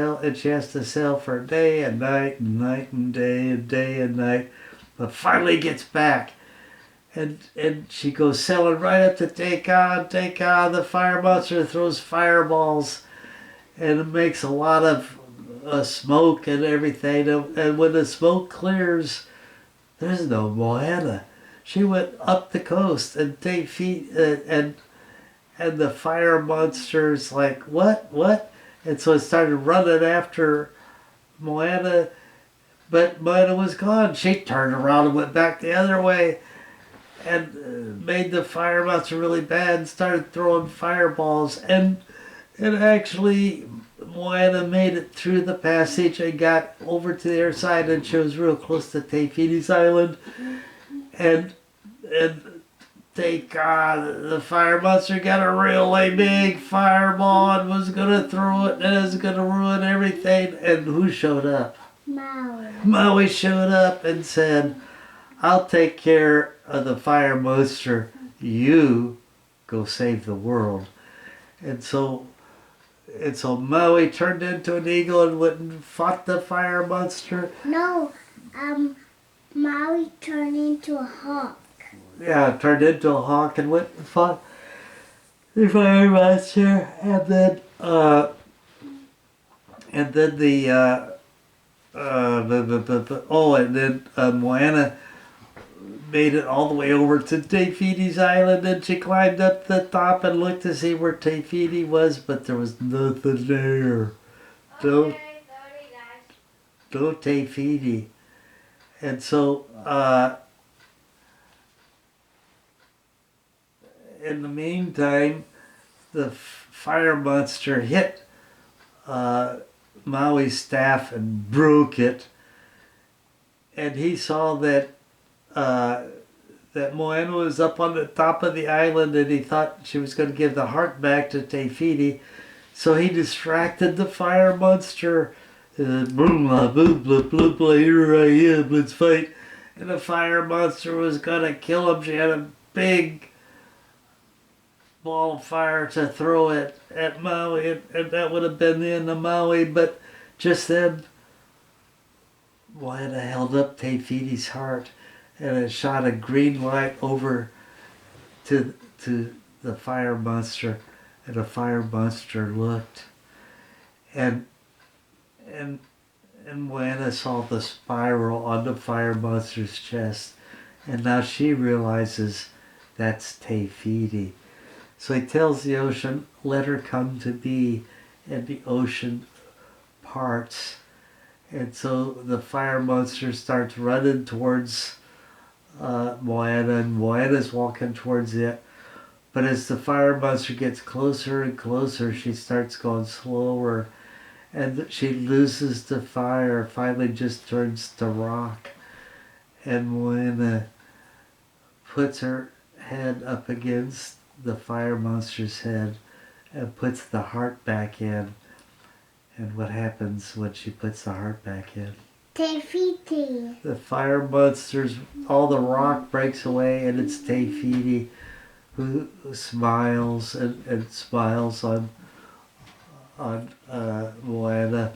and she has to sail for day and night and night and day and night, but finally gets back. And she goes sailing right up to take on. The fire monster throws fireballs, and it makes a lot of smoke and everything. And when the smoke clears, there's no Moana. She went up the coast and take feet and the fire monster's like, what? And so it started running after Moana, but Moana was gone. She turned around and went back the other way and made the fire monster really bad and started throwing fireballs. And actually, Moana made it through the passage and got over to the other side, and she was real close to Te Fiti's island. And thank God the fire monster got a really big fireball and was gonna throw it and it was gonna ruin everything. And who showed up? Maui. Maui showed up and said, I'll take care of the fire monster. You go save the world. And so Maui turned into an eagle and went and fought the fire monster. No, Maui turned into a hawk. Yeah, turned into a hawk and went and fought the fire monster. And then Moana made it all the way over to Te Fiti's island, and she climbed up the top and looked to see where Te Fiti was, but there was nothing there. No Te Fiti. And so in the meantime, the fire monster hit Maui's staff and broke it, and he saw that Moana was up on the top of the island, and he thought she was going to give the heart back to Te Fiti, so he distracted the fire monster. Boom, blah, blah, blah, blah, blah, here I am, let's fight. And the fire monster was going to kill him. She had a big ball of fire to throw at Maui, and that would have been the end of Maui. But just then, Moana held up Te Fiti's heart, and it shot a green light over to the fire monster, and the fire monster looked, and Moana saw the spiral on the fire monster's chest, and now she realizes that's Te Fiti. So he tells the ocean, let her come to be, and the ocean parts. And so the fire monster starts running towards Moana, and Moana's walking towards it. But as the fire monster gets closer and closer, she starts going slower, and she loses the fire, finally just turns to rock. And Moana puts her head up against the fire monster's head and puts the heart back in. And what happens when she puts the heart back in? Te Fiti. The fire monsters, all the rock breaks away, and it's Te Fiti who smiles and smiles on Moana.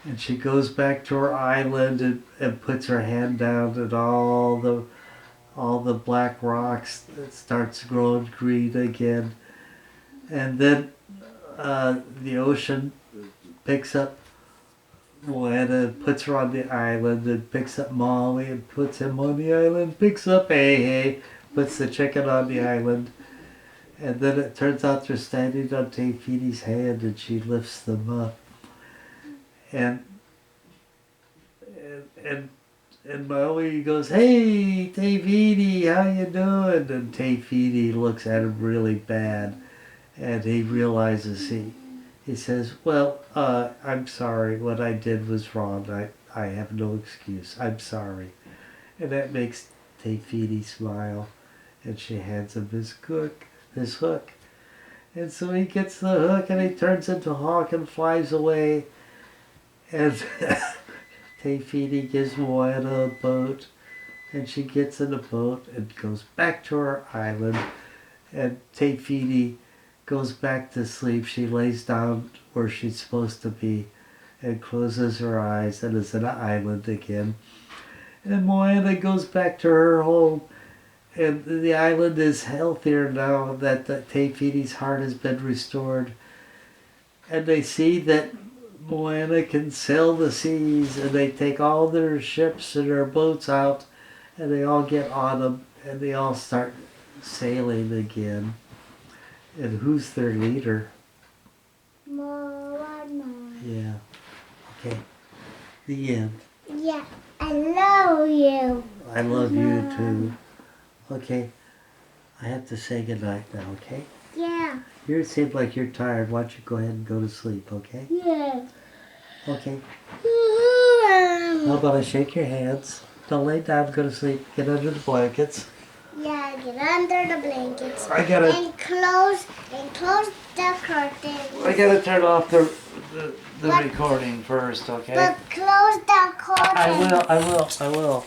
And she goes back to her island and puts her hand down, and all the black rocks, it starts growing green again. And then the ocean picks up Moana and puts her on the island, and picks up Maui and puts him on the island, picks up Hey, puts the chicken on the island. And then it turns out they're standing on Te Fiti's hand, and she lifts them up. And Maui goes, hey, Te Fiti, how you doing? And Te Fiti looks at him really bad, and he realizes he says, well, I'm sorry, what I did was wrong. I have no excuse. I'm sorry. And that makes Te Fiti smile, and she hands him his hook. And so he gets the hook, and he turns into a hawk and flies away. And Te Fiti gives Moana a boat, and she gets in the boat and goes back to her island. And Te Fiti goes back to sleep. She lays down where she's supposed to be, and closes her eyes and is in an island again. And Moana goes back to her home, and the island is healthier now that Te Fiti's heart has been restored. And they see that Moana can sail the seas, and they take all their ships and their boats out, and they all get on them, and they all start sailing again. And who's their leader? Moana. Yeah. Okay. The end. Yeah, I love you. I love you too. Okay. I have to say goodnight now, okay? Yeah. You seem like you're tired. Why don't you go ahead and go to sleep, okay? Yeah. Okay. How about I shake your hands? Don't lay down, go to sleep. Get under the blankets. Yeah, get under the blankets. I gotta- And close the curtain. I gotta turn off the But- recording first, okay? But close the curtain. I will.